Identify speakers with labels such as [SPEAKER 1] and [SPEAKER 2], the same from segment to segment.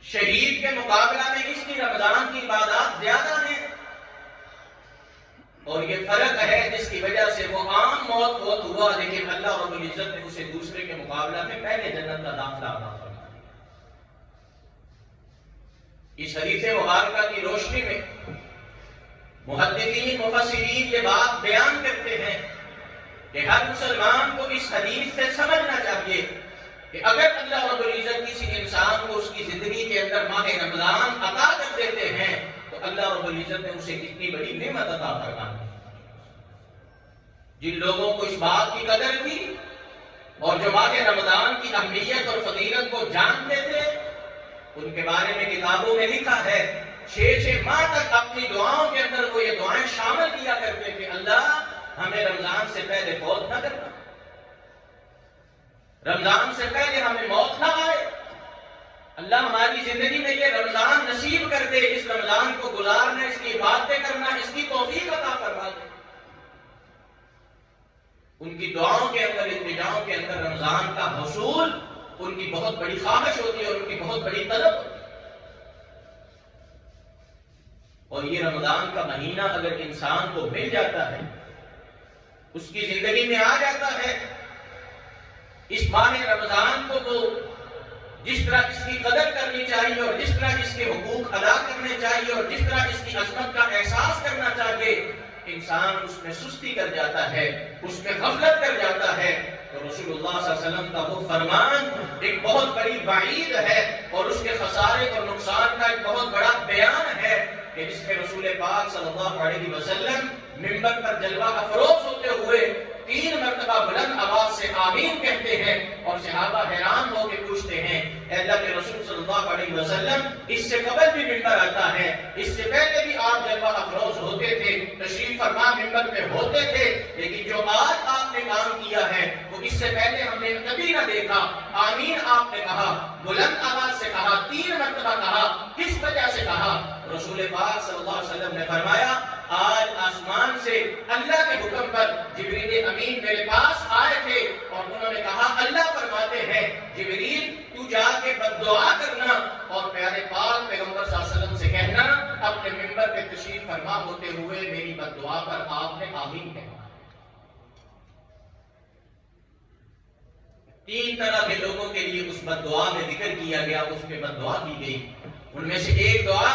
[SPEAKER 1] شہید کے مقابلہ میں اس کی رمضان کی عبادات زیادہ ہیں، اور یہ فرق ہے جس کی وجہ سے وہ عام موت ہوا، لیکن اللہ رب العزت نے اسے دوسرے کے مقابلہ میں پہلے جنت کا داخلہ عطا فرمایا۔ اس حدیث مبارکہ کی روشنی میں محدثین مفسرین یہ بات بیان کرتے ہیں کہ ہر مسلمان کو اس حدیث سے سمجھنا چاہیے کہ اگر اللہ رب العزت کسی انسان کو اس کی زندگی کے اندر ماہ رمضان عطا کر دیتے ہیں تو اللہ رب العزت نے اسے کتنی بڑی نعمت عطا فرما دی۔ جن لوگوں کو اس بات کی قدر تھی اور جو ماہ رمضان کی اہمیت اور فضیلت کو جانتے تھے، ان کے بارے میں کتابوں میں لکھا ہے 6 ماہ تک اپنی دعاؤں کے اندر وہ یہ دعائیں شامل کیا کرتے کہ اللہ ہمیں رمضان سے پہلے فوت نہ کرنا، رمضان سے پہلے ہمیں موت نہ آئے، اللہ ہماری زندگی میں یہ رمضان نصیب کر دے، اس رمضان کو گزارنا، اس کی عبادتیں کرنا، اس کی توفیق عطا فرما دے۔ ان کی دعاؤں کے اندر، التجاؤں کے اندر رمضان کا حصول ان کی بہت بڑی خواہش ہوتی ہے اور ان کی بہت بڑی طلب ہوتی ہے۔ اور یہ رمضان کا مہینہ اگر انسان کو مل جاتا ہے، اس کی زندگی میں آ جاتا ہے، اس ماہ رمضان کو وہ جس طرح اس کی قدر کرنی چاہیے اور جس طرح اس کے حقوق ادا کرنے چاہیے اور جس طرح اس کی عظمت کا احساس کرنا چاہیے، انسان اس میں سستی کر جاتا ہے، اس میں غفلت کر جاتا ہے۔ تو رسول اللہ صلی اللہ علیہ وسلم کا وہ فرمان ایک بہت بڑی وعید ہے اور اس کے خسارے اور نقصان کا ایک بہت بڑا بیان ہے کہ جس میں رسول پاک صلی اللہ علیہ وسلم منبر پر جلوہ افروز ہوتے ہوئے 3 مرتبہ بلند آواز سے آمین کہتے ہیں، اور صحابہ حیران ہو کے پوچھتے ہیں اے اللہ کے رسول صلی اللہ علیہ وسلم، اس سے قبل بھی منبر آتا ہے، اس سے پہلے بھی آپ جلوہ افروز ہوتے تھے، تشریف فرما منبر پہ ہوتے تھے، لیکن جو آج آپ نے کام کیا ہے وہ اس سے پہلے ہم نے کبھی نہ دیکھا۔ آمین آپ نے کہا، بلند آواز سے کہا، 3 مرتبہ کہا، کس وجہ سے کہا؟ رسول پاک صلی اللہ علیہ وسلم نے فرمایا آج آسمان سے اللہ کے حکم پر جبریل امین میرے پاس آئے تھے اور انہوں نے کہا اللہ فرماتے ہیں جبریل تو جا کے بد دعا کرنا اور پیارے پاک پیغمبر صلی اللہ علیہ وسلم سے کہنا اپنے منبر پہ تشریف فرما ہوتے ہوئے میری بد دعا پر آپ نے آمین کہا۔ 3 طرح کے لوگوں کے لیے اس بد دعا میں ذکر کیا گیا، اس پہ بد دعا کی گئی۔ ان میں سے ایک دعا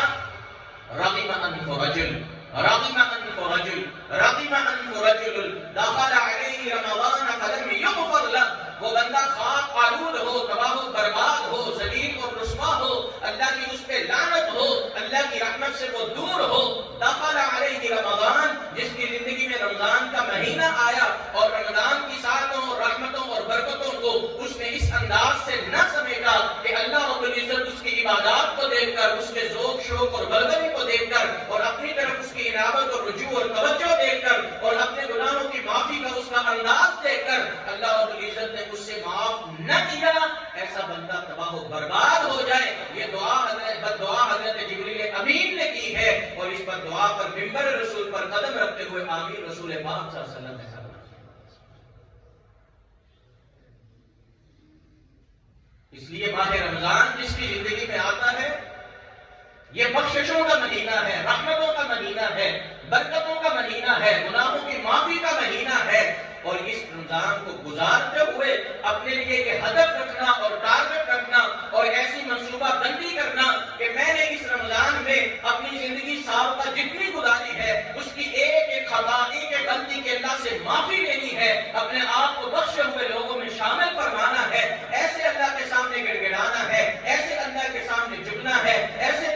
[SPEAKER 1] رغم انف رجل، رغم انف رجل، رغم انف رجل دخل علیہ رمضان فلم یغفر له، وہ بندہ خاک آلود ہو، تباہ و برباد ہو، ذلیل اور رسوا ہو، اللہ کی اس پہ لعنت ہو، اللہ کی رحمت سے وہ دور ہو۔ دخل علیہ رمضان، جس کی زندگی میں رمضان کا مہینہ آیا اور رمضان کی ساعتوں اور رحمتوں اور برکتوں کو اس نے اس انداز سے نہ سمیٹا کہ اللہ رب العزت اس کی عبادات کو دیکھ کر، اس کے ذوق شوق اور بلغمی کو دیکھ کر اور اپنی طرف اس کی عنابت اور رجوع اور توجہ دیکھ کر اور اپنے گناہوں کی معافی کا اس کا انداز دیکھ کر اللہ رب العزت نے اس سے معاف نہ کیا، ایسا بندہ تباہ و برباد ہو جائے۔ یہ دعا بد دعا حضرت جبریل امین نے کی ہے اور اس بد دعا پر منبر رسول پر قدم رکھتے ہوئے آمین رسول پاک صلی اللہ علیہ وسلم نے کہا۔ اس لیے ماہ رمضان جس کی زندگی میں آتا ہے یہ بخششوں کا مہینہ ہے، رحمتوں کا مہینہ ہے، برکتوں کا مہینہ ہے، گناہوں کی معافی کا مہینہ ہے، اور اس رمضان کو گزارتے ہوئے اپنے لیے یہ ہدف رکھنا اور ٹارگٹ رکھنا اور ایسی منصوبہ بندی کرنا کہ میں نے اس رمضان میں اپنی زندگی سابقہ جتنی گزاری ہے اس کی ایک ایک خطا، ایک ایک غلطی کے اللہ سے معافی لینی ہے، اپنے آپ کو بخشے ہوئے لوگوں میں شامل فرمانا ہے، ایسے اللہ کے سامنے گڑ گڑانا ہے، ایسے اللہ کے سامنے جھکنا ہے، ایسے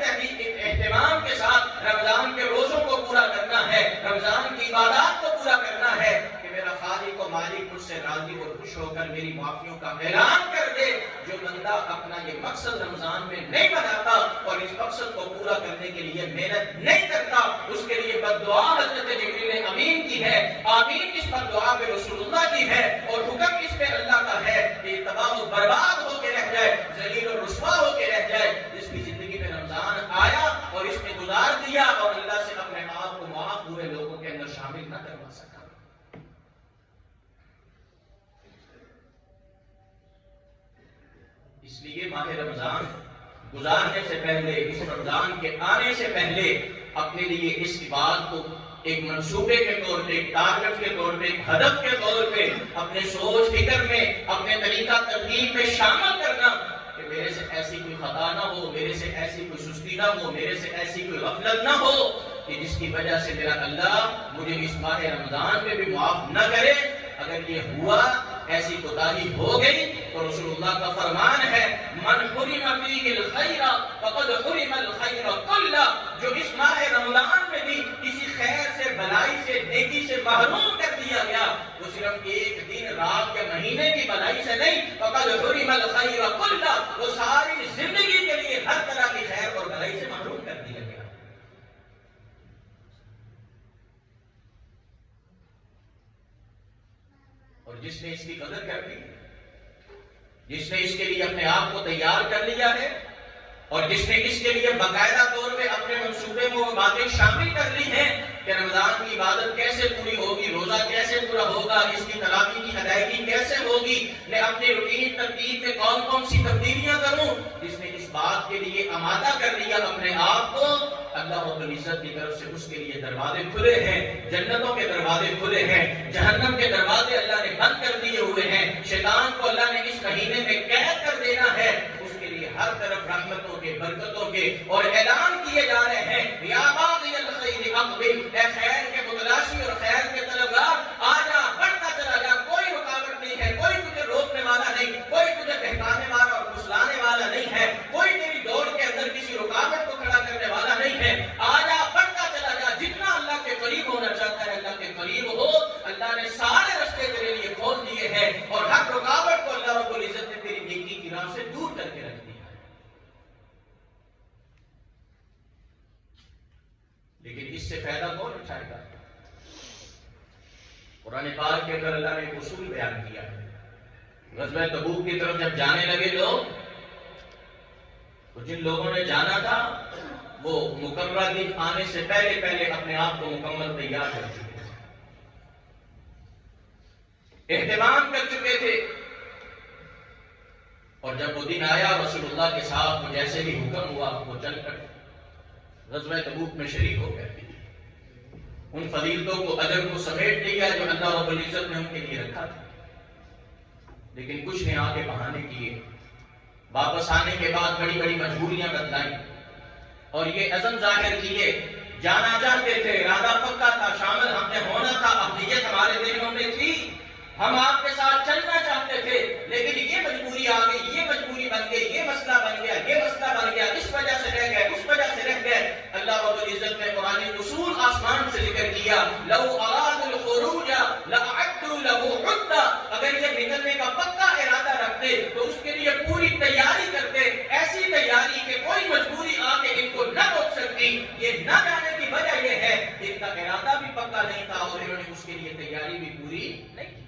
[SPEAKER 1] اہتمام کے ساتھ رمضان کے روزوں کو پورا کرنا ہے، رمضان کی عبادات کو پورا کرنا ہے کہ میرا خالق و مالک مجھ سے راضی اور خوش ہو کر میری معافیوں کا اعلان کر دے۔ جو بندہ اپنا یہ مقصد رمضان میں نہیں بناتا اور اس مقصد کو پورا کرنے کے لیے محنت نہیں کرتا، اس کے لیے بد دعا حضرت جبریل امین کی ہے، آمین اس بد دعا پہ رسول اللہ کی ہے، اور حکم اس پہ اللہ کا ہے کہ یہ تباہ و برباد ہو کے رہ جائے، ذلیل و رسوا ہو کے رہ جائے، جس کی زندگی میں رمضان آیا اور اس نے گزار دیا اور اللہ سے اپنے آپ کو معاف ہوئے لوگوں کے اندر شامل نہ کروا سکا۔ اس لیے ماہ رمضان گزارنے سے پہلے، اس رمضان کے آنے سے پہلے اپنے لیے اس بات کو ایک منصوبے کے طور پہ، ایک ٹارگٹ کے طور پہ، ایک ہدف کے طور پہ اپنے سوچ فکر میں، اپنے طریقہ ترتیب میں شامل کرنا کہ میرے سے ایسی کوئی خطا نہ ہو، میرے سے ایسی کوئی سستی نہ ہو، میرے سے ایسی کوئی غفلت نہ ہو کہ جس کی وجہ سے میرا اللہ مجھے اس ماہ رمضان میں بھی معاف نہ کرے۔ اگر یہ ہوا، ایسی کوتاہی ہو گئی، تو رسول اللہ کا فرمان ہے من حرم فیہ الخیر فقد حرم الخیر کلہ، جو اس ماہ رمضان میں بھی کسی خیر سے، بھلائی سے، نیکی سے محروم کر دیا گیا، وہ صرف ایک دن، رات یا مہینے کی بھلائی سے نہیں، فقد حرم الخیر کلہ، وہ ساری زندگی کے لیے ہر طرح کی خیر اور بھلائی سے محروم کر دیا گیا۔ اور جس نے اس کی قدر کر لی، جس نے اس کے لیے اپنے آپ کو تیار کر لیا ہے، اور جس نے اس کے لیے باقاعدہ طور پہ اپنے منصوبے میں وہ باتیں شامل کر لی ہیں کہ رمضان کی عبادت کیسے پوری ہوگی، روزہ کیسے پورا ہوگا، اس کی تراویح کی ادائیگی کیسے ہوگی، میں اپنے روٹین ترتیب میں کون کون سی تبدیلیاں کروں، جس نے اس بات کے لیے آمادہ کر لیا اپنے آپ کو، اللہ رب العزت کی طرف سے اس کے لیے دروازے کھلے ہیں، جنتوں کے دروازے کھلے ہیں، جہنم کے دروازے اللہ نے بند کر دیے ہوئے ہیں، شیطان کو اللہ نے اس مہینے میں قید کر دینا ہے، اس کے لیے ہر طرف رحمتوں کے، برکتوں کے اور اعلان کیے جا رہے ہیں یا باغی الخیر اقبل، اے خیر کے متلاشی اور خیر کے طلبگار آجا، بڑھتا چلا جا، کوئی رکاوٹ نہیں ہے، کوئی تجھے روکنے والا نہیں، کوئی تجھے بہکانے والا اور پھسلانے والا نہیں ہے، کوئی تیری دوڑ کے اندر کسی رکاوٹ کو کھڑا کرنے والا نہیں ہے، آجا، بڑھتا چلا جا، جتنا اللہ کے قریب ہونا چاہتا ہے اللہ کے قریب ہو، اللہ نے سارے راستے تیرے لیے کھول دیے ہیں، اور ہر رکاوٹ کو اللہ رب العزت نے تیری نیکی کی راہ سے دور کر کے رکھ دیا ہے۔ لیکن اس سے فائدہ کون اٹھائے گا؟ قرآن پاک کے اندر اللہ نے ایک اصول بیان کیا ہے، غزوہ تبوک کی طرف جب جانے لگے لوگ، تو جن لوگوں نے جانا تھا وہ مقررہ دن آنے سے پہلے پہلے اپنے آپ کو مکمل تیار کر چکے تھے، اہتمام کر چکے تھے، اور جب وہ دن آیا رسول اللہ کے ساتھ وہ جیسے بھی حکم ہوا وہ چل کر غزوہ تبوک میں شریک ہو گئے، ان فضیلتوں کو، اجر کو سمیٹ لیا جو اللہ رب العزت نے ان کے لیے رکھا تھا، لیکن کچھ نے آ کے بہانے کیے، واپس آنے کے بعد بڑی بڑی مجبوریاں بتلائیں، اور یہ عزم ظاہر کیے، جانا چاہتے تھے، ارادہ پکا تھا، شامل ہم نے ہونا تھا، اہلیت ہمارے ذہنوں میں تھی، ہم آپ کے ساتھ چلنا چاہتے تھے، لیکن یہ مجبوری آ گئی، یہ مجبوری بن گئی، یہ مسئلہ بن گیا، یہ مسئلہ بن گیا، اس وجہ سے رہ گئے، اس وجہ سے رہ گئے۔ اللہ رب العزت نے قرآن اصول آسمان سے ذکر کیا، لو اراد الخروج لاعدوا له عدہ، اگر یہ نکلنے کا پکا ارادہ رکھتے تو اس کے لیے پوری تیاری کرتے، ایسی تیاری کہ کوئی مجبوری آ کے ان کو نہ روک سکتی۔ یہ نہ جانے کی وجہ یہ ہے ان کا ارادہ بھی پکا نہیں تھا اور انہوں نے اس کے لیے تیاری بھی پوری نہیں کی۔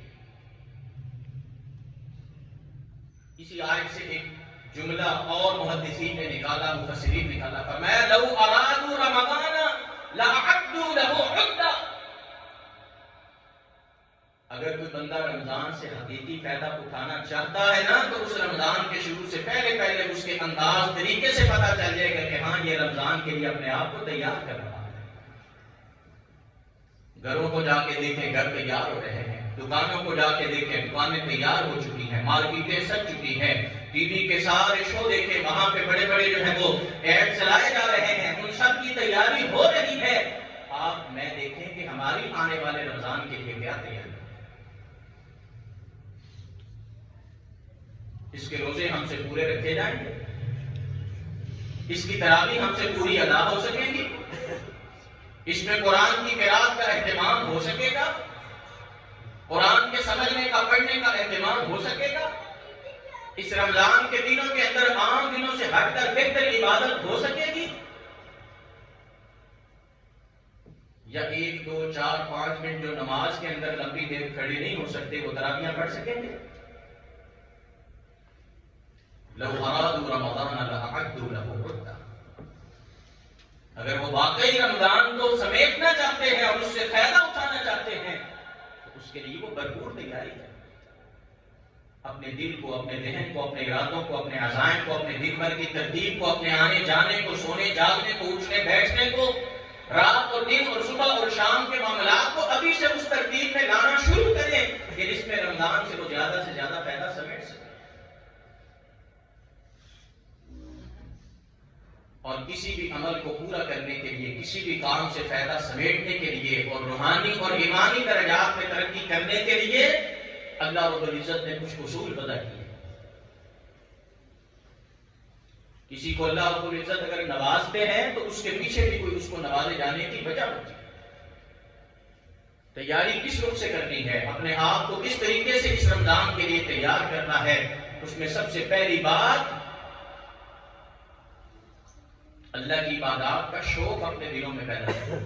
[SPEAKER 1] اسی آیت سے ایک جملہ اور محدثین نے نکالا، مفسرین نے نکالا، فرمایا لو ارادوا رمضان لاعدوا له عدہ، اگر کوئی بندہ رمضان سے حقیقی فائدہ اٹھانا چاہتا ہے نا، تو اس رمضان کے شروع سے پہلے پہلے اس کے انداز طریقے سے پتہ چل جائے گا کہ ہاں یہ رمضان کے لیے اپنے آپ کو تیار کر رہا ہے۔ گھروں کو جا کے دیکھیں، گھر تیار ہو رہے ہیں، دکانوں کو جا کے دیکھیں، دکانیں تیار ہو چکی ہیں، مارکیٹیں سج چکی ہیں، ٹی وی کے سارے شو دیکھیں، وہاں پہ بڑے بڑے جو ہے وہ ایڈ چلائے جا رہے ہیں، ان سب کی تیاری ہو رہی ہے۔ آپ میں دیکھیں کہ ہماری آنے والے رمضان کے لیے کیا تیاری، اس کے روزے ہم سے پورے رکھے جائیں گے، اس کی تراویح ہم سے پوری ادا ہو سکیں گی، اس میں قرآن کی قرات کا اہتمام ہو سکے گا، قرآن کے سمجھنے کا، پڑھنے کا اہتمام ہو سکے گا، اس رمضان کے دنوں کے اندر عام دنوں سے ہٹ کر بہتر عبادت ہو سکے گی، یا 1 2 4 5 منٹ جو نماز کے اندر لمبی دیر کھڑے نہیں ہو سکتے وہ تراویحیں پڑھ سکیں گے؟ لو ارادوا رمضان لاعدوا له عدہ، اگر وہ واقعی رمضان کو سمیٹنا چاہتے ہیں اور اس سے فائدہ اٹھانا چاہتے ہیں تو اس کے لیے وہ بھرپور تیاری ہے۔ اپنے دل کو، اپنے ذہن کو، اپنے ارادوں کو، اپنے عزائم کو، اپنے دن بھر کی ترتیب کو، اپنے آنے جانے کو، سونے جاگنے کو، اٹھنے بیٹھنے کو، رات اور دن اور صبح اور شام کے معاملات کو ابھی سے اس ترتیب میں لانا شروع کریں کہ جس میں رمضان سے وہ زیادہ سے زیادہ فائدہ سمیٹ سکے۔ اور کسی بھی عمل کو پورا کرنے کے لیے، کسی بھی کام سے فائدہ سمیٹنے کے لیے اور روحانی اور ایمانی درجات میں ترقی کرنے کے لیے اللہ رب العزت نے کچھ اصول وضع کیے۔ کسی کو اللہ رب العزت اگر نوازتے ہیں تو اس کے پیچھے بھی کوئی اس کو نوازے جانے کی وجہ ہوتی ہے۔ تیاری کس رخ سے کرنی ہے، اپنے آپ کو کس طریقے سے اس رمضان کے لیے تیار کرنا ہے، اس میں سب سے پہلی بات اللہ کی عبادات کا شوق اپنے دلوں میں پیدا ہے۔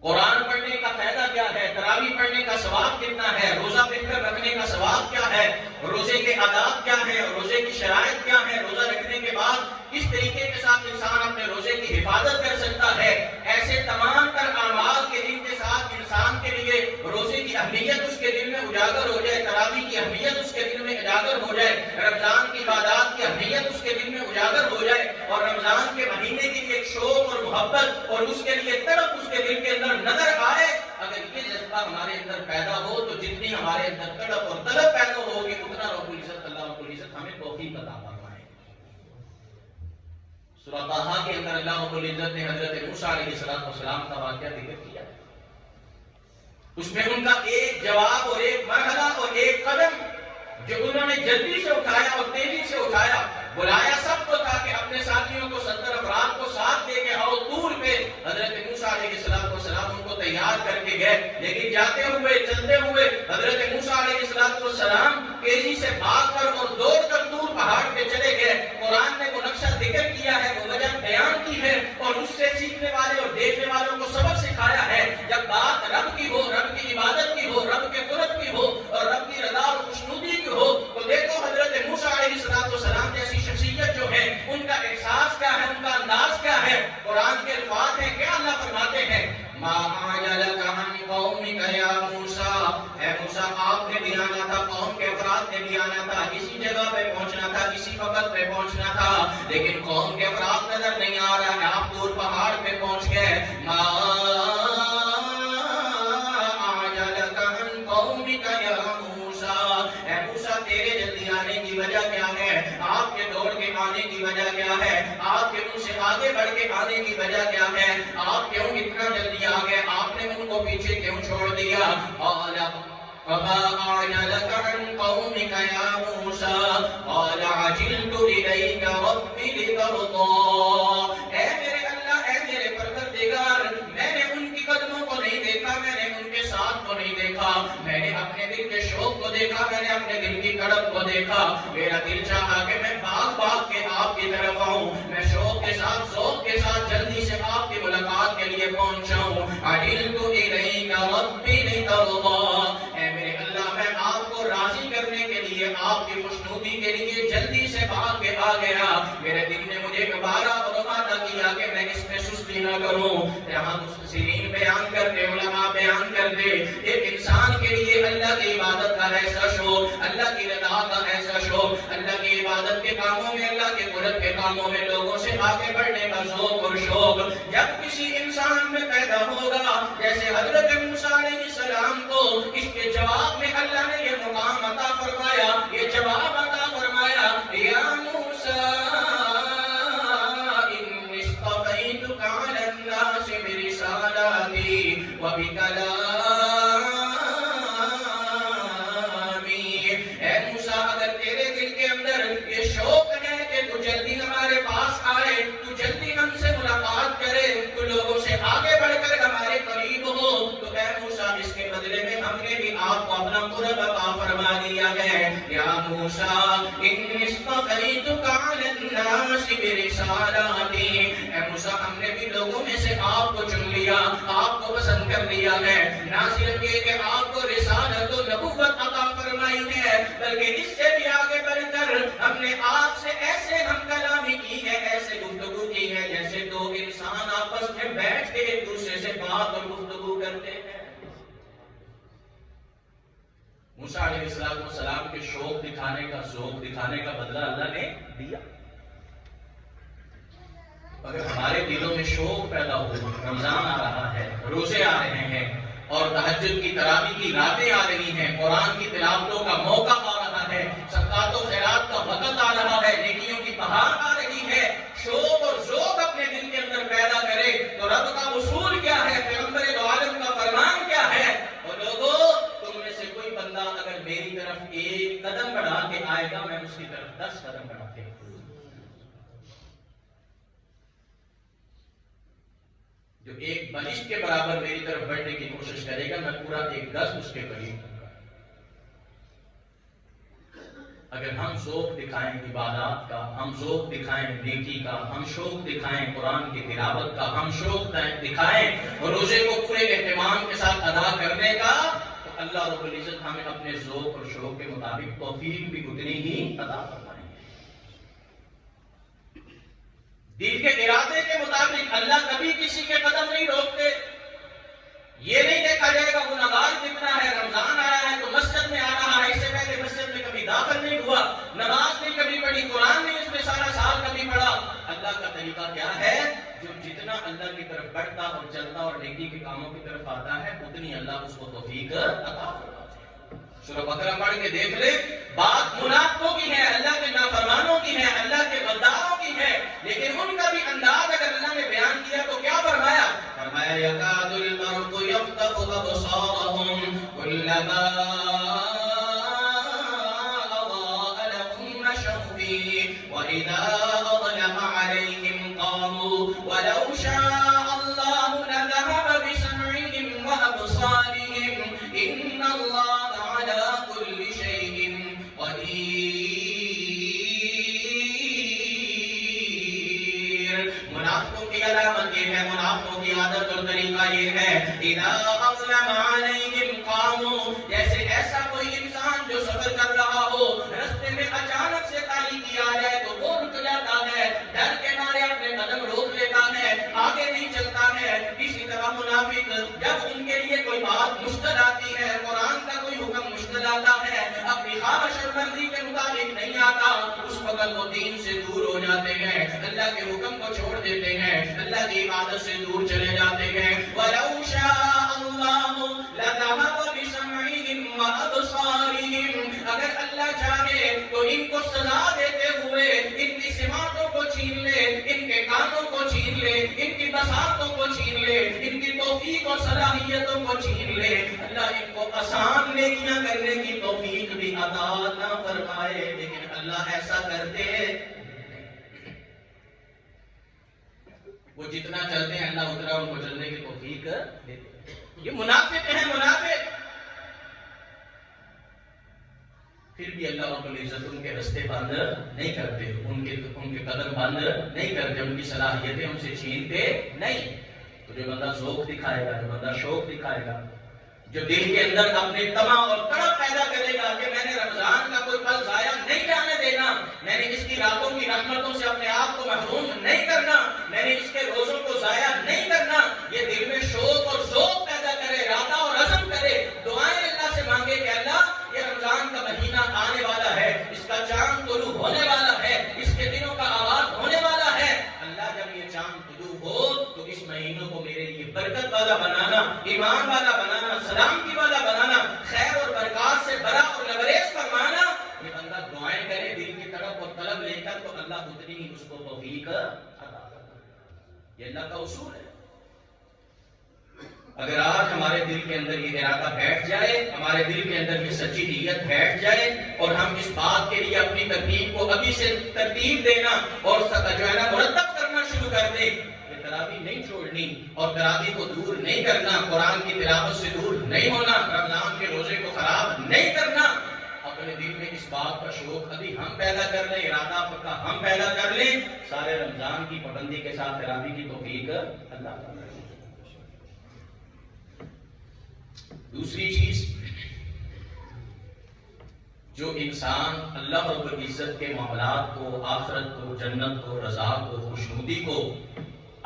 [SPEAKER 1] قرآن پڑھنے کا فائدہ کیا ہے، تراویح پڑھنے کا ثواب کتنا ہے، روزہ بن کر رکھنے کا ثواب کیا ہے، روزے کے آداب کیا ہے، روزے کی شرائط کیا ہے، روزہ رکھنے کے بعد کس طریقے کے ساتھ انسان اپنے روزے کی حفاظت کر سکتا ہے، ایسے تمام تر اعمال کے دن کے ساتھ انسان کے لیے روزے کی اہمیت اس کے دل میں اجاگر ہو جائے، تراویح کی اہمیت اس کے دل میں اجاگر ہو جائے، رمضان کی عبادات کی اہمیت اس کے دل میں اجاگر ہو جائے، اور رمضان کے مہینے کی ایک شوق اور محبت اور اس کے لیے تڑپ اس کے دل کے اندر نظر آئے۔ اگر یہ جذبہ ہمارے اندر پیدا ہو تو جتنی ہمارے اندر تڑپ اور طلب پیدا ہوگی اتنا رب العزت اللہ رب العزت ہمیں توفیق عطا فرمائے۔ سورہ طٰہٰ کے اندر اللہ رب العزت نے حضرت موسیٰ علیہ السلام کا واقعہ ذکر کیا۔ اس میں ان کا ایک جواب اور ایک مرحلہ اور ایک قدم جو انہوں نے جلدی سے اٹھایا اور تیزی سے اٹھایا، بلایا سب کو تھا کہ اپنے ساتھیوں کو 70 افراد کو ساتھ لے کے آؤ طور پہ۔ حضرت موسیٰ علیہ السلام ان کو تیار کر کے گئے، لیکن جاتے ہوئے چلتے ہوئے حضرت موسیٰ علیہ السلام تیزی سے بھاگ کر اور دوڑ کر طور پہاڑ پہ چلے گئے۔ قرآن نے وہ نقشہ ذکر کیا ہے، وہ وجہ بیان کی ہے اور اس سے سیکھنے والے اور دیکھنے والوں کو سبق سکھایا ہے۔ جب بات رب کی ہو، رب کی عبادت کی ہو، رب کے قرب کی ہو اور رب کی رضا اور خوشنودی کی ہو تو دیکھو حضرت موسیٰ علیہ السلام جیسی شخصیت جو ہے ان کا احساس کیا ہے، ان کا انداز کیا ہے۔ قرآن کے الفاظ ہیں، کیا اللہ فرماتے ہیں، ما اعجلک عن قومک یا موسیٰ، اے موسیٰ آپ نے بھی آنا تھا، قوم کے افراد نے بھی آنا تھا، اسی جگہ پہ پہنچنا تھا، اسی وقت پہ پہنچنا تھا، لیکن قوم کے افراد نظر نہیں آ رہا ہے، آپ دور پہاڑ پہ پہنچ گئے۔ ما اعجلک عن قومک یا موسیٰ، اے موسیٰ تیرے جلدی آنے کی وجہ کیا ہے، آپ کے دوڑ کے آنے کی وجہ کیا ہے، آپ کے ان سے آگے بڑھ کے آنے کی وجہ کیا ہے، آپ کیوں اتنا جلدی آ گئے، آپ نے ان کو پیچھے کیوں چھوڑ دیا۔ وما أعجلك عن قومك يا موسى قال عجلت إليك ربي لترضى، اے میرے اللہ، اے میرے پروردگار، میں نے ان کی قدموں کو نہیں دیکھا، میں نے ان کے ساتھ کو نہیں دیکھا، میں نے اپنے دل کے شوق کو دیکھا، میں نے اپنے دل کی تڑپ کو دیکھا، میرا دل چاہا کہ میں بھاگ بھاگ کے آپ کی طرف آؤں، میں شوق کے ساتھ ذوق کے ساتھ جلدی سے آپ کی ملاقات کے لیے پہنچاؤں۔ عجلت إليك ربي لترضى، اے میرے اللہ میں آپ کو راضی کرنے کے لیے، آپ کی خوشنودی کے لیے جلدی سے بھاگ کے آ گیا۔ میرے دل نے مجھے دوبارہ روانہ کیا کہ میں اس میں سستی نہ کروں۔ یہاں مفسرین بیان کرتے، علماء بیان کرتے، ایک انسان کے لیے اللہ کی عبادت کا ایسا شوق، اللہ کی رضا کا ایسا شوق، اللہ کی عبادت کے کاموں میں، اللہ کے قرب کے کاموں میں لوگوں سے آگے بڑھنے کا ذوق اور شوق جب کسی انسان میں پیدا ہوگا، جیسے حضرت موسیٰ علیہ السلام کو اس کے جواب میں اللہ نے یہ مقام عطا فرمایا، یہ جواب عطا فرمایا، یا موسیٰ انی اصطفیتک علی الناس برسالاتی وبکلامی، اے موسیٰ اگر تیرے دل کے اندر یہ شوق ہے کہ تو جلدی ہمارے پاس آئے، تو جلدی ہم سے ملاقات کرے، تو لوگوں سے آگے بڑھ کر ہمارے قریب ہو، تو اے موسیٰ اس کے بدلے میں ہم نے بھی آپ کو اپنا قرب عطا فرما دیا ہے۔ یا موسیٰ انی اصطفیتک علی الناس برسالاتی، اے موسیٰ ہم نے بھی لوگوں میں سے آپ کو چن لیا، آپ کو پسند کر لیا ہے، نہ صرف یہ کہ آپ کو رسالت و نبوت عطا فرمائی ہے، بلکہ اس سے بھی آگے بڑھ کر ہم نے آپ سے ایسے ہم کلامی کی ہے، ایسے گفتگو کی ہے جیسے دو انسان آپس میں بیٹھ کے ایک دوسرے سے بات اور گفتگو کرتے ہیں۔ موسیٰ علیہ السلام کے شوق دکھانے کا ذوق دکھانے کا بدلہ اللہ نے دیا. اگر ہمارے دلوں میں شوق پیدا ہو، رمضان آ رہا ہے، روزے آ رہے ہیں اور تہجد کی تراویح کی راتیں آ رہی ہیں، قرآن کی تلاوتوں کا موقع آ رہا ہے، صدقات و خیرات کا وقت آ رہا ہے، نیکیوں کی بہار آ رہی ہے، شوق اور ذوق اپنے دل کے اندر پیدا کرے تو رب کا اصول کیا ہے، پیغمبر دو عالم کا فرمان کیا ہے؟ اور لوگوں، تم میں سے کوئی بندہ اگر میری طرف ایک قدم بڑھا کے آئے گا، میں اس کی طرف 10 قدم بڑھا کے جو ایک بلش کے برابر میری طرف بڑھنے کی کوشش کرے گا، میں پورا 1 گز اس کے قریب ہوں گا. اگر ہم ذوق دکھائیں عبادات کا، ہم ذوق دکھائیں نیکی کا، ہم شوق دکھائیں قرآن کی تلاوت کا، ہم شوق دکھائیں روزے کو پورے اہتمام کے ساتھ ادا کرنے کا، تو اللہ رب العزت ہمیں اپنے ذوق اور شوق کے مطابق توفیق بھی اتنی ہی عطا فرمائیں. دل کے ارادے کے مطابق اللہ کبھی کسی کے قدم نہیں روکتے. یہ نہیں دیکھا جائے گا گناہگار کتنا ہے، رمضان آیا ہے تو مسجد میں آ رہا ہے، اس سے پہلے مسجد میں کبھی داخل نہیں ہوا، نماز نہیں کبھی پڑھی، قرآن نہیں اس میں سارا سال کبھی پڑھا. اللہ کا طریقہ کیا ہے؟ جو جتنا اللہ کی طرف بڑھتا اور چلتا اور نیکی کے کاموں کی طرف آتا ہے، اتنی اللہ اس کو توفیق عطا فرماتا ہے. سورہ بقرہ پڑھ کے دیکھ لیں، بات منافقوں کی ہے، اللہ کے نافرمانوں کی ہے، اللہ کے غداروں کی ہے، لیکن ان کا بھی انداز اگر اللہ نے بیان کیا تو کیا فرمایا؟ فرمایا یکاد المرء یفتح ابصارهم کلما اضاء لهم مشوا فیہ واذا اظلم علیہم قاموا ولو شاء اللہ لذهب بسمعهم وابصارهم ان اللہ علامت یہ ہے، منافقوں کی عادت اور طریقہ یہ ہے، اذا اظلم علیہم قاموا، جیسے ایسا کوئی انسان جو سفر کر رہا ہو، رستے میں اچانک سے تاریکی آ جائے تو وہ رک جاتا ہے، ڈر کے مارے اپنے قدم روک لیتا ہے، آگے نہیں چلتا ہے. اسی طرح منافق جب ان کے لیے کوئی بات مشکل آتی ہے، قرآن کا کوئی حکم مشکل آتا ہے، اپنی خواہش اور مرضی کے مطابق نہیں آتا، اس وقت وہ دین سے دور ہو جاتے ہیں، اللہ کے حکم کو چھوڑ دیتے ہیں، اللہ کی عبادت سے دور چلے جاتے ہیں. وَلَوْ شَاءَ اللَّهُ لَذَهَبَ بِسَمْعِهِمْ وَأَبْصَارِهِمْ، اگر اللہ چاہے تو ان کو سزا دیتے ہوئے ان کی سماعتوں کو چھین لے، ان کے کانوں کو چھین لے، ان کی بصارتوں کو چھین لے، ان کی توفیق اور صلاحیتوں کو چھین لے. اللہ ان کو آسان نیکیاں کرنے کی توفیق بھی عطا نہ فرمائے، لیکن اللہ ایسا کرتے وہ جتنا چلتے ہیں اللہ اتنا ان کو چلنے کی توفیق دیتے. یہ منافق ہیں، منافق. پھر بھی اللہ رب العزت ان کے رستے بند نہیں کرتے، ان کے قدم بند نہیں کرتے، ان کی صلاحیتیں ان سے چھینتے نہیں. تو جو بندہ ذوق دکھائے گا، جو بندہ شوق دکھائے گا، جو دل کے اندر اپنے تما اور تڑپ پیدا کرے گا کہ میں نے رمضان کا کوئی پل ضائع نہیں جانے دینا، میں نے اس کی راتوں کی رحمتوں سے اپنے آپ کو محروم نہیں کرنا، میں نے اس کے روزوں کو ضائع نہیں کرنا، یہ دل میں شوق اور ذوق پیدا کرے، ارادہ اور عزم کرے، دعائیں اللہ سے مانگے کہ اللہ یہ رمضان کا مہینہ آنے والا ہے، اس کا چاند طلوع ہونے والا ہے، اس کے دنوں کا آغاز ہونے والا ہے. اللہ جب یہ چاند طلوع ہو تو اس مہینوں کو میرے لیے برکت والا بنانا، ایمان والا بنانا، سلامتی والا بنانا، خیر اور برکات سے بھرا اور لبریز فرمانا. یہ بندہ دعائیں کرے دل کی طرف اور طلب لے کر تو اللہ اتنی ہی اس کو توفیق عطا کرتا ہے. یہ اللہ کا اصول ہے. اگر آج ہمارے دل کے اندر یہ ارادہ بیٹھ جائے، ہمارے دل کے اندر یہ سچی نیت بیٹھ جائے اور ہم اس بات کے لیے اپنی ترتیب کو ابھی سے ترتیب دینا اور جو ہے نا مرتب کرنا شروع کر دیں، تراویح نہیں چھوڑنی اور تراویح کو دور نہیں کرنا، قرآن کی تلاوت سے دور نہیں ہونا، رمضان کے روزے کو خراب نہیں کرنا. اپنے دل میں اس بات کا شوق ابھی ہم پیدا کر لیں، ارادہ پکا ہم پیدا کر لیں، سارے رمضان کی پابندی کے ساتھ تراویح کی توفیق اللہ تعالیٰ. دوسری چیز جو انسان اللہ رب العزت کے معاملات کو، آخرت کو، جنت کو، رضا کو، خوشنودی کو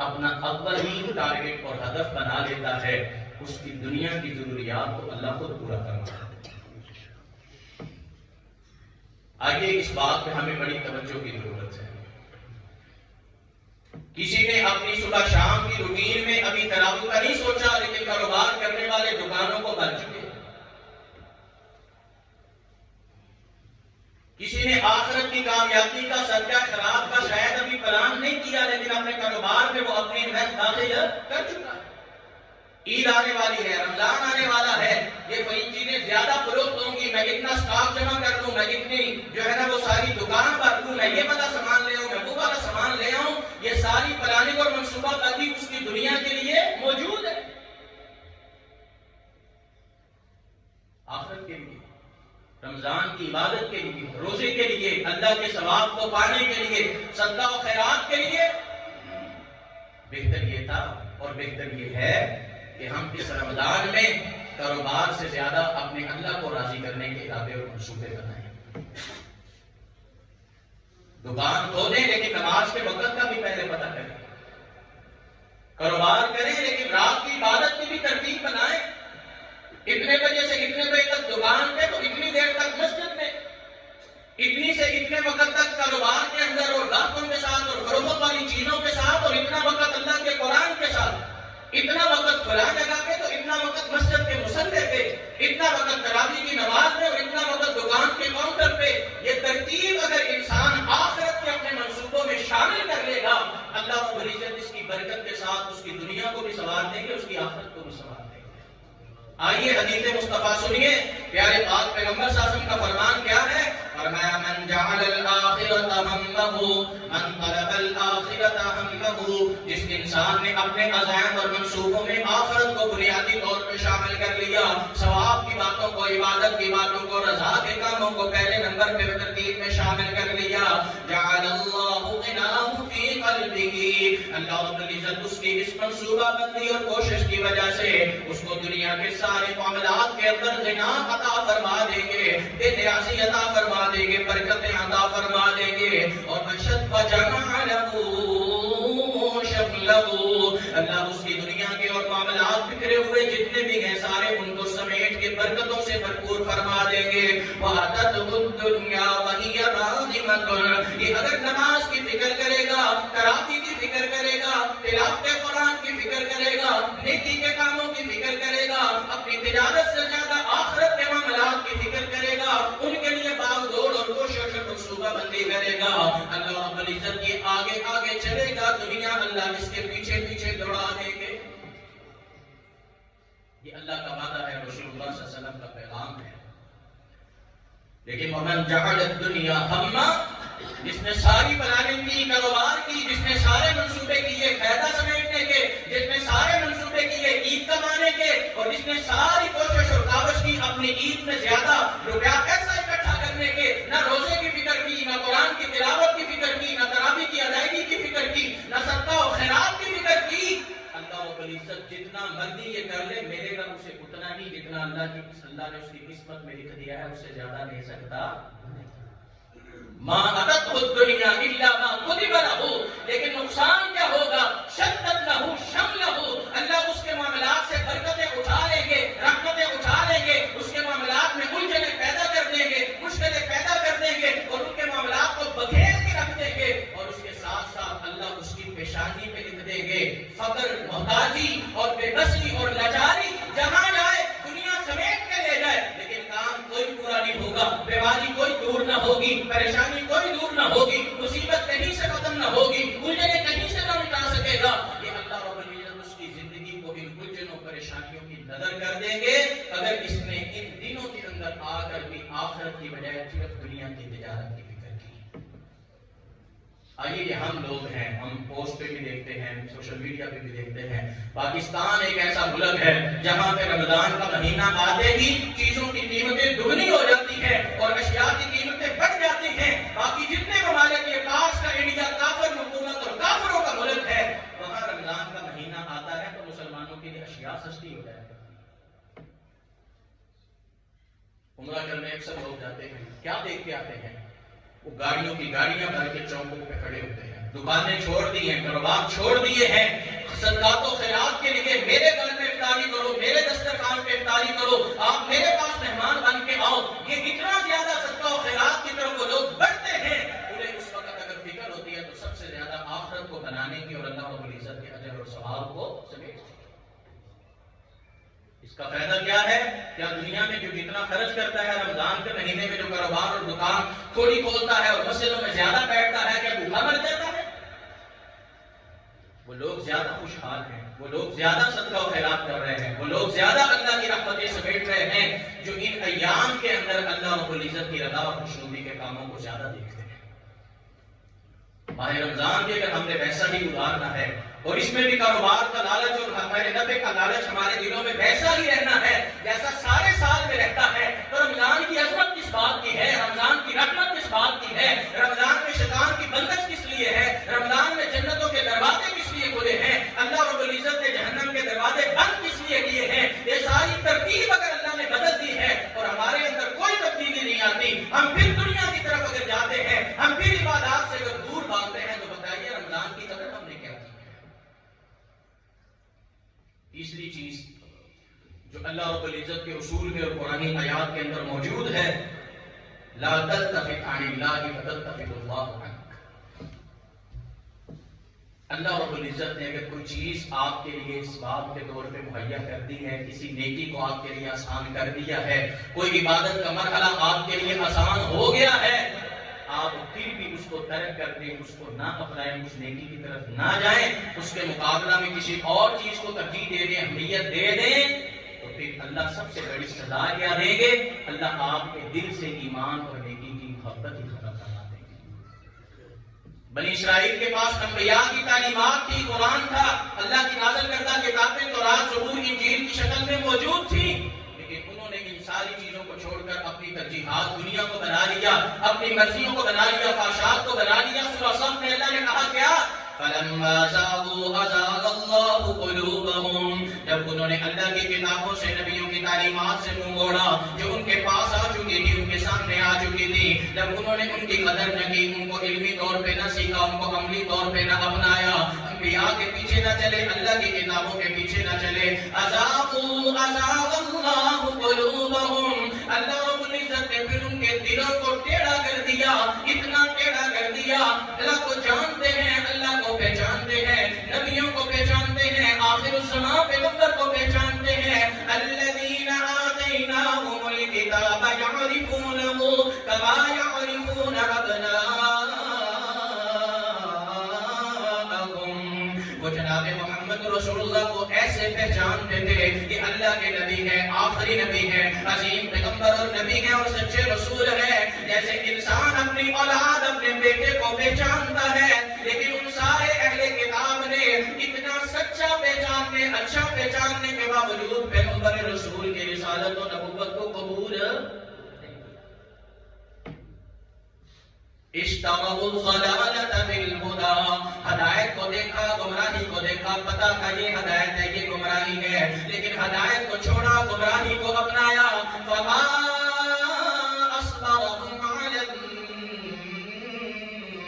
[SPEAKER 1] اپنا اولین ٹارگٹ اور ہدف بنا لیتا ہے، اس کی دنیا کی ضروریات کو اللہ خود پورا کرنا ہے. آئیے اس بات پہ ہمیں بڑی توجہ کی ضرورت ہے۔ کسی نے اپنی صبح شام کی روٹین میں ابھی تراویح کا نہیں سوچا، لیکن کاروبار کرنے والے دکانوں کو بھر چکے۔ کسی نے آخرت کی کامیابی کا صدقہ خیرات کا شاید ابھی پلان نہیں کیا، لیکن اپنے کاروبار میں وہ اپنے انویسٹ داخل کر چکا ہے۔ عید آنے والی ہے، رمضان آنے والا ہے، یہ وہی چیزیں زیادہ فروخت ہوں گی، میں اتنا سٹاک جمع کر دوں، میں اتنی جو ہے نا وہ ساری دکان پر دوں، میں یہ والا سامان لے آؤں، میں وہ والا سامان لے آؤں، یہ ساری پلاننگ اور منصوبہ بندی اس کی دنیا کے لیے موجود ہے، آخرت کے لیے، رمضان کی عبادت کے لیے، روزے کے لیے، اللہ کے ثواب کو پانے کے لیے، صدقہ و خیرات کے لیے۔ بہتر یہ تھا اور بہتر یہ ہے کہ ہم اس رمضان میں کاروبار سے زیادہ اپنے اللہ کو راضی کرنے کے ارادے اور منصوبے بنائیں۔ دکان کھولیں لیکن نماز کے وقت کا بھی پہلے پتہ کریں، کاروبار کریں لیکن رات کی عبادت کی بھی ترتیب بنائیں۔ اتنے بجے سے اتنے بجے تک دکان پہ، تو اتنی دیر تک مسجد میں، اتنی سے اتنے وقت تک کاروبار کے اندر اور گاہکوں کے ساتھ اور فروخت والی چیزوں کے ساتھ، اور اتنا وقت اللہ کے قرآن کے ساتھ، اتنا وقت فلاں جگہ پہ، تو اتنا وقت مسجد کے مصلی پہ، اتنا وقت تراویح کی نماز میں، اور اتنا وقت دکان کے کاؤنٹر پہ۔ یہ ترتیب اگر انسان آخرت کے اپنے منصوبوں میں شامل کر لے گا، اللہ رب العزت اس کی برکت کے ساتھ اس کی دنیا کو بھی سنوار دیں گے، اس کی آخرت کو بھی سنوار دیں گے۔ آئیے حدیث مصطفیٰ سنیے، پیارے پاک پیغمبر صلی اللہ علیہ وسلم کا فرمان کیا ہے؟ فرمایا من جعل الآخرۃ ہمہ، من طلب الآخرۃ ہمہ، جس انسان نے اپنے عزائم اور منصوبوں میں آخرت کو بنیادی طور پہ شامل کر لیا، ثواب کی باتوں کو، عبادت کی باتوں کو، رضا کے کاموں کو پہلے نمبر پہ ترتیب میں شامل کر لیا، جعل اللہ غناہ فی قلبہ، اللہ رب العزت اس کی اس منصوبہ بندی اور کوشش کی وجہ سے اس کو دنیا کے سارے معاملات کے اندر غنا عطا فرما دیں گے، بے نیازی عطا فرما دیں گے، برکتیں عطا فرما دیں گے، اور بشد وجمع لہ شملہ، اللہ اس کی دنیا کے اور معاملات بکھرے ہوئے جتنے بھی ہیں سارے ان کو سمیٹ کے برکتوں سے بھرپور فرما دیں گے۔ وَأَتَتْهُ الدُّنْيَا وَهِيَ رَاغِمَةٌ، یہ اگر نماز کی فکر کرے گا، تراویح کی فکر کرے گا، تلاوت قرآن کی فکر کرے گا، نیکی کے کاموں کی فکر کرے گا، اپنی تجارت سے زیادہ آخرت کے معاملات کی فکر کرے گا، ان کے لیے باغ دوڑ اور کوشش اور منصوبہ بندی کرے گا، اللہ رب العزت یہ آگے آگے چلے گا، دنیا اللہ اس کے پیچھے پیچھے دوڑا دیں گے۔ یہ اللہ کا وعدہ ہے، رسول اللہ صلی اللہ علیہ وسلم کا پیغام ہے۔ لیکن ومن جعل الدنیا ہمہ، جس نے ساری پلاننگ کی، کاروبار کی، جس نے سارے منصوبے کیے فائدہ سمیٹنے کے، جس نے سارے منصوبے کیے عید کمانے کے، اور جس نے ساری کوشش اور کاوش کی اپنی عید میں زیادہ روپیہ پیسہ اکٹھا کرنے کے، نہ روزے کی فکر کی، نہ قرآن کی تلاوت کی فکر کی، نہ تراویح کی ادائیگی کی فکر کی، نہ صدقہ و خیرات کی فکر کی، اللہ رب العزت جتنا مرضی یہ کر لے، میرے رب اسے اتنا ہی جتنا اللہ نے اس کی قسمت میں لکھ دیا ہے، اس سے زیادہ نہیں سکتا۔ ما اتت الدنیا الا ما كتب له، لیکن نقصان کیا ہوگا؟ شدت له شمله، اللہ اس کے معاملات سے برکتیں اٹھا لیں گے، رحمتیں اٹھا لیں گے، اس کے معاملات میں الجھنیں پیدا کر دیں گے، مشکلیں پیدا کر دیں گے، اور ان کے معاملات کو بکھیر کے رکھ دیں گے، اور اس کے ساتھ ساتھ اللہ اس کی پیشانی پہ لکھ دیں گے فقر، محتاجی اور بے بسی اور لاچاری، جہاں جائے دنیا سمیٹ کے لے جائے، لیکن کام کوئی پورا نہیں ہوگا، بیماری کوئی دور نہ ہوگی، پریشانی کوئی دور نہ ہوگی، مصیبت کہیں سے ختم نہ ہوگی، الجھنیں کہیں سے نہ مٹا سکے گا۔ یہ اللہ رب العزت اس کی زندگی کو ان الجھنوں پریشانیوں کی نظر کر دیں گے اگر اس نے ان دنوں کے اندر آ کر بھی آخرت کی بجائے صرف دنیا کی تجارت کی فکر کی۔ آئیے یہ ہم لوگ ہیں، ہم پوسٹ پہ بھی دیکھتے ہیں، سوشل میڈیا پہ بھی دیکھتے ہیں، پاکستان ایک ایسا ملک ہے جہاں پہ رمضان کا مہینہ آتے ہی چیزوں کی قیمتیں دگنی ہو جاتی ہیں اور اشیاء کی قیمتیں بڑھ جاتی ہیں۔ باقی جتنے ممالک یہ کاش کا انڈیا کافر حکومت اور کافروں کا ملک ہے، وہاں رمضان کا مہینہ آتا ہے تو مسلمانوں کے لیے اشیاء سستی ہو جاتی ہے۔ عمرہ کرنے اکثر لوگ جاتے ہیں، کیا دیکھ کے آتے ہیں؟ وہ گاڑیوں کی گاڑیاں بھر کے چوکوں پہ کھڑے ہوتے ہیں، دکانیں چھوڑ دی ہیں، کاروبار چھوڑ دیے ہیں، صدقات و خیرات کے لیے میرے گھر میں افطاری کرو، میرے دسترخوان پہ افطاری کرو، آپ میرے پاس مہمان بن کے آؤ، یہ اتنا زیادہ صدقہ و خیرات کی طرف وہ لوگ اور ثواب کو سمیٹ لیں گے۔ اس کا فائدہ کیا ہے؟ کیا دنیا میں جو جتنا خرچ کرتا ہے رمضان کے مہینے میں جو کاروبار اور دکان تھوڑی کھولتا ہے اور مسجدوں میں زیادہ بیٹھتا ہے، کیا بھوکا مر جاتا ہے؟ وہ لوگ زیادہ خوشحال ہیں، وہ لوگ زیادہ صدقہ و خیرات کر رہے ہیں، وہ لوگ زیادہ اللہ کی رحمتیں سمیٹ رہے ہیں جو ان ایام کے اندر اللہ رب العزت کی رضا اور خوشنودی کے کاموں کو زیادہ دیکھتے ہیں۔ ماہ رمضان کے اگر ہم نے ویسا ہی گزارنا ہے اور اس میں بھی کاروبار کا لالچ اور ہمارے نفع کا لالچ ہمارے دلوں میں ویسا ہی رہنا ہے جیسا سارے سال میں رہتا ہے، تو رمضان کی عظمت کس بات کی ہے؟ رمضان کی رحمت کس بات کی ہے؟ رمضان میں شیطان کی بندش کس لیے ہے؟ رمضان میں جنتوں کے دروازے کس لیے کھلے ہیں؟ اللہ رب العزت نے جہنم کے دروازے بند کس لیے کیے ہیں؟ یہ ساری ترتیب اگر اللہ نے بدل دی ہے اور ہمارے اندر کوئی تبدیلی نہیں آتی، ہم پھر دنیا کی طرف اگر جاتے ہیں، ہم پھر عبادات سے اگر دور بھاگتے ہیں، تو بتائیے رمضان کی قدر ہم نے کیا کی؟ تیسری چیز جو اللہ رب العزت کے اصول میں اور قرآنی آیات کے اندر موجود ہے، لا تلتفت عن اللہ فتلتفت اللہ عنک۔ اللہ رب العزت نے اگر کوئی چیز آپ کے لیے اس بات کے طور پہ مہیا کر دی ہے، کسی نیکی کو آپ کے لیے آسان کر دیا ہے، کوئی عبادت کا مرحلہ آپ کے لیے آسان ہو گیا ہے، آپ پھر بھی اس کو ترک کر دیں، اس کو نہ اپنائیں، اس نیکی کی طرف نہ جائیں، اس کے مقابلہ میں کسی اور چیز کو ترجیح دے دیں، اہمیت دے دیں، تو پھر اللہ سب سے بڑی سزا کیا دیں گے؟ اللہ آپ کے دل سے ایمان اور نیکی کی محبت ہی ختم کرا دیں گے۔ بنی اسرائیل کے پاس انبیاء کی تعلیمات تھی، قرآن تھا، اللہ کی نازل کردہ کتابیں تورات، زبور، انجیل کی شکل میں موجود تھی، لیکن انہوں نے ان ساری چیزوں کو چھوڑ کر اپنی ترجیحات دنیا کو بنا لیا، اپنی مرضیوں کو بنا لیا، خواہشات کو بنا لیا۔ سورہ صف میں اللہ نے کہا کیا؟ فَلَمَّا زَاغُوا أَزَاغَ اللَّهُ قُلُوبَهُمْ۔ جب انہوں نے اللہ کی کتابوں سے، نبیوں کی تعلیمات سے منہ موڑا جو ان کے پاس آ چکی تھی، ان کے سامنے آ چکی تھی، جب انہوں نے ان کی قدر نہ کی، ان کو علمی طور پہ نہ سیکھا، ان کو عملی طور پہ نہ اپنایا، انبیاء کے پیچھے نہ چلے، اللہ کی کتابوں کے پیچھے نہ چلے، أَزَاغُوا أَزَاغَ اللَّهُ قُلُوبَهُمْ، اللہ رب العزت نے پھر ان کے دلوں کو ٹیڑھا کر دیا، اتنا ٹیڑھا کر دیا، اللہ کو جانتے ہیں، اللہ کو پہچانتے ہیں، نبیوں کو پہچانتے ہیں، آخر الزمان پیغمبر کو پہچانتے ہیں، الذین آتیناہم الکتاب یعرفونہ کما یعرفون ابناءہم۔ وہ جناب محمد رسول اللہ کو ایسے پہچانتے تھے کہ اللہ کے نبی ہیں، آخری نبی ہیں، عظیم پیغمبر اور نبی ہیں اور سچے رسول ہیں، جیسے انسان اپنی اولاد، اپنے بیٹے کو پہچانتا ہے، لیکن ان سارے اہل کتاب نے اتنا سچا پہچاننے، اچھا پہچاننے کے باوجود پیغمبر رسول کی رسالت و نبوت کو قبول اشتروا الضلالۃ بالہدی، ہدایت کو دیکھا، گمراہی کو دیکھا، پتہ تھا یہ ہدایت ہے، یہ گمراہی ہے، لیکن ہدایت کو چھوڑا، گمراہی کو اپنایا، فما اصبرهم علی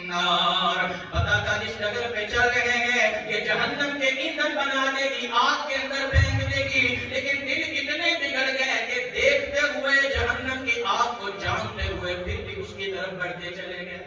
[SPEAKER 1] النار، پتہ تھا جس ڈگر پہ چل رہے ہیں یہ جہنم کے ایندھن بنا دے گی، آگ کے اندر پھینک دے گی، لیکن دل اتنے بگڑ گئے کہ دیکھتے ہوئے جہنم کی آگ کو جانتے ہوئے پھر بھی اس کی طرف بڑھتے چلے گئے۔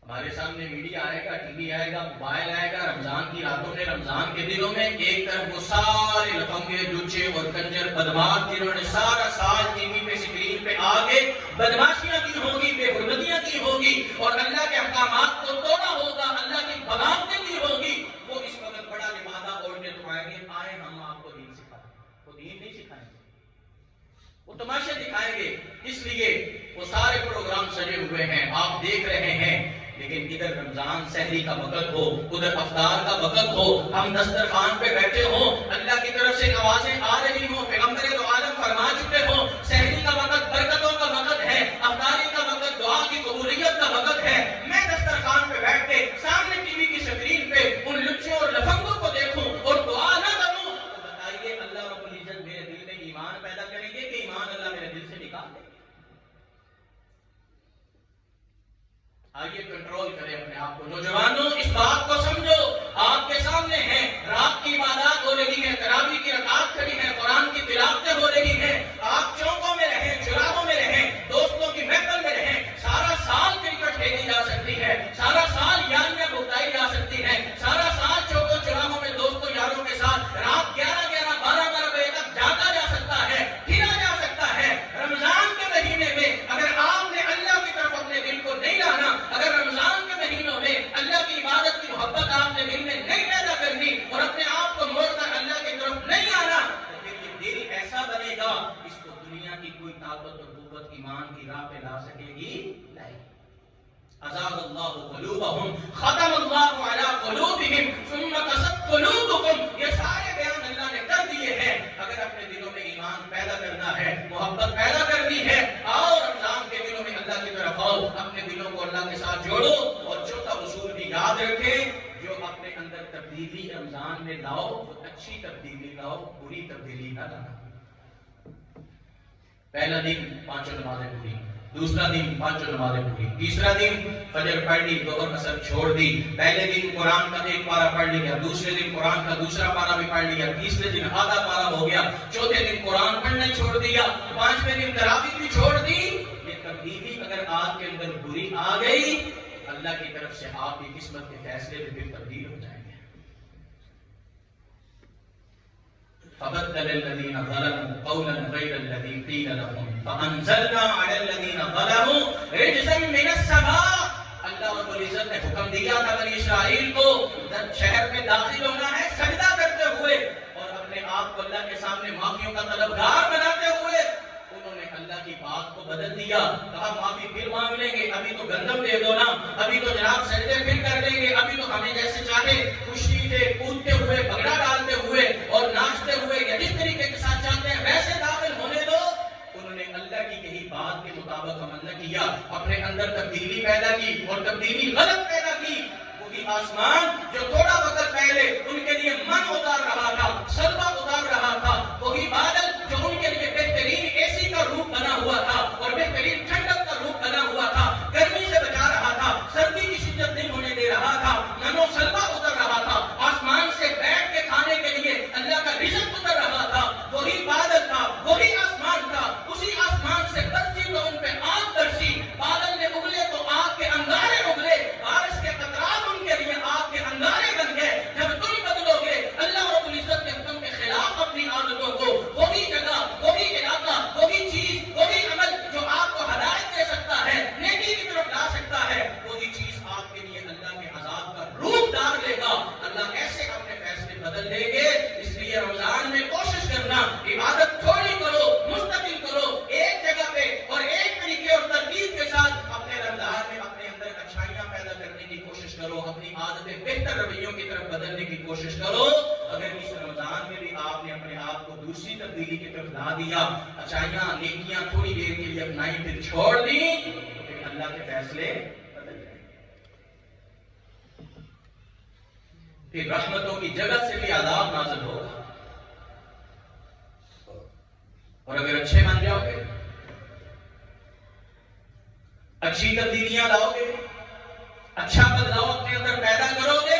[SPEAKER 1] ہمارے سامنے میڈیا آئے گا، ٹی وی آئے گا، موبائل آئے گا، رمضان کی راتوں میں، رمضان کے دنوں میں ایک طرف وہ سارے لفنگے، لچے اور کنجر بدماش جنہوں نے سارا سال ٹی وی پہ، اسکرین پہ آگے بدماشیاں کی ہوگی، بے حرمتیاں کی ہوگی اور اللہ کے احکامات کو توڑا ہوگا، اللہ کی بغاوتیں کی ہوگی، وہ اس وقت بڑا لبادہ اوڑھ کے تو آئیں گے، آئے ہم آپ کو دین سکھائیں گے، وہ دین نہیں سکھائیں گے، وہ تماشے دکھائیں گے۔ اس لیے وہ سارے پروگرام سجے ہوئے ہیں، آپ دیکھ رہے ہیں، لیکن ادھر رمضان سحری کا وقت ہو، ادھر افطار کا وقت ہو، ہم دسترخوان پہ بیٹھے ہوں، اللہ کی طرف سے آوازیں آ رہی ہوں، پیغمبر دو عالم فرما چکے ہوں، سحری کا وقت برکتوں کا وقت ہے، افطاری کا وقت دعا کی قبولیت کا وقت ہے، میں دسترخوان پہ بیٹھ کے سامنے ٹی وی کی اسکرین پہ ان لچوں اور لفنگوں کو دیکھوں اور دعا نہ کروں، تو بتائیے اللہ رب العزت میرے دل میں ایمان پیدا کریں گے کہ ایمان اللہ میرے دل سے نکال دیں گے؟ آئیے کنٹرول کریں اپنے آپ کو۔ نوجوانوں اس بات کو سمجھو، آپ کے سامنے ہے، رات کی عبادات ہو رہی ہے، تراویح کی رکعات کھڑی ہے، قرآن کی تلاوتیں ہو رہی ہیں، آپ چوکوں میں رہیں، چراغوں میں رہیں، دوستوں کی محفل میں رہیں، سارا سال کرکٹ کھیلی جا سکتی ہے، سارا سال یاریاں بھگتائی جا سکتی ہے، أزاغ الله قلوبهم ختم الله على قلوبهم ثم قست قلوبكم. یہ سارے بیان اللہ نے کر دیے ہیں. اگر اپنے دلوں میں ایمان پیدا کرنا ہے, محبت پیدا کرنی ہے, آؤ رمضان کے دنوں میں اللہ کی طرف آؤ, اپنے دلوں کو اللہ کے ساتھ جوڑو. اور چوتھا اصول بھی یاد رکھیں, جو اپنے اندر تبدیلی رمضان میں لاؤ وہ اچھی تبدیلی لاؤ, بری تبدیلی نہ لانا. پہلا دن 5 نمازیں پوری, دوسرا دن 5 نمازیں پوری, تیسرا دن فجر پڑھ لی, ظہر عصر چھوڑ دی, پہلے دن قرآن کا 1 پارہ پڑھ لیا, دوسرے دن قرآن کا دوسرا پارہ بھی پڑھ لیا, تیسرے دن آدھا پارہ ہو گیا, چوتھے دن قرآن پڑھنا چھوڑ دیا, 5ویں دن تراویح بھی چھوڑ دی. یہ تبدیلی اگر آپ کے اندر بری آ گئی, اللہ کی طرف سے آپ کی قسمت کے فیصلے بھی پھر تبدیل ہو جائیں گے. فبدل الذين ظلموا قولا غير الذي قيل لهم فانزلنا على الذين ظلموا رجزا من السماء. اللہ رب العزت نے حکم دیا تھا بنی اسرائیل کو شہر میں داخل ہونا ہے سجدہ کرتے ہوئے اور اپنے آپ کو اللہ کے سامنے معافیوں کا طلبگار بناتے ہوئے. انہوں نے اللہ کی بات کو بدل دیا, کہا معافی پھر مانگ لیں گے, ابھی تو گندم دے دو نا, ابھی تو جناب سجدے پھر کر لیں گے, ابھی تو ہمیں جیسے چاہے خوشی سے کودتے ہوئے, بھنگڑا ڈالتے ہوئے اور ناچتے ہوئے یا جس طریقے کے ساتھ چاہتے ہیں ویسے داخل ہونے دو. انہوں نے اللہ کی کہی بات کے مطابق عمل نہ کیا, اپنے اندر تبدیلی پیدا کی اور تبدیلی غلط پیدا کی. وہی آسمان جو تھوڑا وقت پہلے ان کے لیے من اتار رہا تھا, سلوا اتار رہا تھا, وہی بادل جو ان کے لیے بہترین اے کا روپ بنا ہوا تھا اور بہترین ٹھنڈک کا روپ بنا ہوا تھا, گرمی سے بچا رہا تھا, سردی کی شدت نہیں ہونے دے رہا تھا, منو سلوا اتر رہا تھا, آسمان سے بیٹھ کے کھانے کے لیے اللہ کا رزق اتر رہا تھا, وہی بادل تھا, وہی آسمان تھا. اسی آسمان سے برسی تو ان پہ آگ برسی, بادل نے اگلے تو آگ کے انگارے اگلے, بارش کے قطرات ان کے لیے آگ کے انگارے بن گئے. جب تم بدلو گے اللہ رب العزت کے حکم کے خلاف اپنی عادتوں کو, وہی جگہ, وہی علاقہ, وہی چیز, وہی عمل جو آپ کو ہدایت دے سکتا ہے, نیکی کی طرف لا سکتا ہے, وہی چیز آپ کے لیے اللہ کے عذاب کا روپ ڈال دے گا. اللہ ایسے اپنے فیصلے بدل دیں گے. اس لیے رمضان میں کوشش کرنا, عبادت تھوڑی کرو, مستقل کرو, ایک جگہ پہ اور ایک طریقے اور ترتیب کے ساتھ اپنے رمضان میں اپنے اندر اچھائیاں پیدا کرنے کی کوشش کرو, اپنی عادتیں بہتر رویوں کی طرف بدلنے کی کوشش کرو. اگر اس رمضان میں بھی آپ نے اپنے آپ کو دوسری تبدیلی کی طرف لا دیا, اچھائیاں نیکیاں تھوڑی دیر کے لیے اپنائی پھر چھوڑ دی, تو پھر اللہ کے فیصلے بدل جائیں گے. پھر رحمتوں کی جگہ سے بھی عذاب نازل ہوگا. اور اگر اچھے بن جاؤ گے, اچھی تبدیلیاں لاؤ گے, اچھا بدلاؤ اپنے اندر پیدا کرو گے,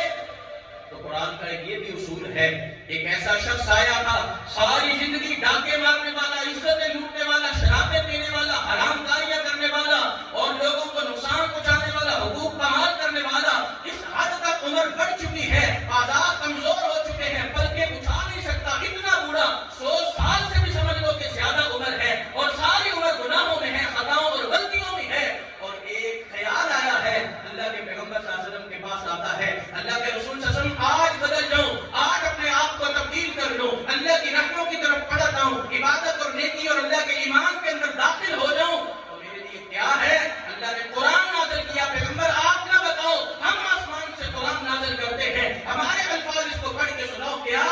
[SPEAKER 1] تو قرآن کا یہ بھی اصول ہے. ایک ایسا شخص آیا تھا, ساری زندگی ڈاکے مارنے والا, عزتیں لوٹنے والا, شرابیں پینے والا, حرام کاریاں کرنے والا اور لوگوں کو نقصان پہنچانے والا, حقوق پامال کرنے والا. اس حد تک عمر بڑھ چکی ہے, آزاد کمزور ہو چکے ہیں, پلکیں اٹھا نہیں سکتا, اتنا بوڑھا, 100 سال سے بھی سمجھ لو کہ زیادہ عمر ہے, اور ساری عمر گناہوں میں ہے, خطاؤں اور غلطیوں میں ہے. اور ایک خیال آیا ہے, اللہ کے پیغمبر صلی اللہ علیہ وسلم کے پاس آتا ہے, اللہ کے رسول صلی اللہ علیہ وسلم آج بدل جاؤں, آج اپنے آپ کو تبدیل کر لوں, اللہ کی رحمتوں کی طرف پڑھتا ہوں, عبادت اور نیکی اور اللہ کے ایمان کے اندر داخل ہو جاؤں, تو میرے لیے کیا ہے؟ اللہ نے قرآن نازل کیا. پیغمبر آپ نہ بتاؤ, ہم آسمان سے قرآن نازل کرتے ہیں, ہمارے الفاظ اس کو پڑھ کے سناؤ. کیا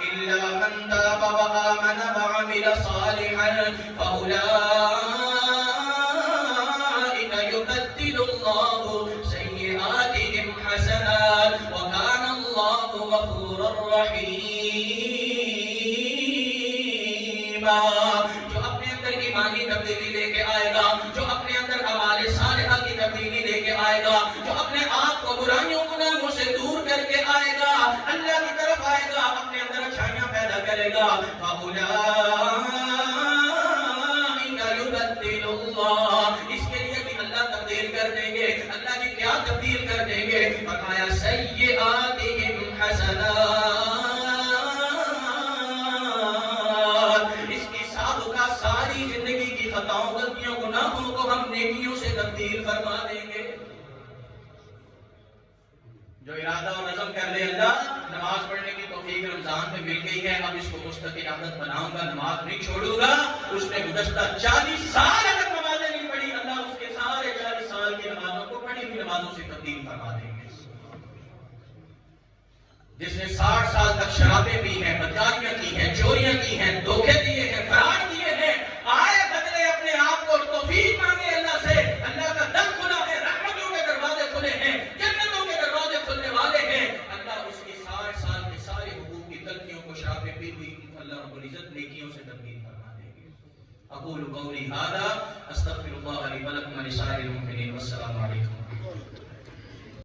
[SPEAKER 1] إِلَّا مَنْ تَابَ وَآمَنَ وَعَمِلَ صَالِحًا فَأُولَٰئِكَ يُبَدِّلُ اللَّهُ سَيِّئَاتِهِمْ حَسَنَاتٍ وَكَانَ اللَّهُ غَفُورًا رَّحِيمًا. جو اپنے اندر ایمانی تبدیلی لے کے آئے گا, جو اپنے اندر اعمال صالحہ کی تبدیلی لے کے آئے گا, جو اپنے آپ کو برائیوں گناہوں سے دور کر کے آئے گا, اللہ کی طرف آئے گا, اپنے اندر اچھائیاں پیدا کرے گا, فَأُولَٰئِكَ يُبَدِّلُ اللَّهُ, اس کے لیے بھی اللہ تبدیل کر دیں گے. اللہ جی کیا تبدیل کر دیں گے؟ فرمایا سَيِّئَاتِهِمْ حَسَنَاتٍ, اس کی سابقہ ساری زندگی کی خطاؤں, غلطیوں, گناہوں کو ہم نیکیوں سے تبدیل فرما دیں گے. جو ارادہ اور عزم کر لے اللہ نماز پڑھنے کی توفیق رمضان میں مل گئی ہے, اب اس کو مستقل عادت بناؤں گا, نماز نہیں چھوڑوں گا. اس نے گزشتہ 40 سال اگر نمازیں نہیں پڑھی, اللہ اس کے سارے 40 سال کی نمازوں کو پڑھی ہوئی نمازوں سے تبدیل فرما دیں گے۔ جس نے 60 سال تک شرابیں پی ہیں، بدکاریاں کی ہیں، چوریاں کی ہیں، دھوکے دیے ہیں، فرار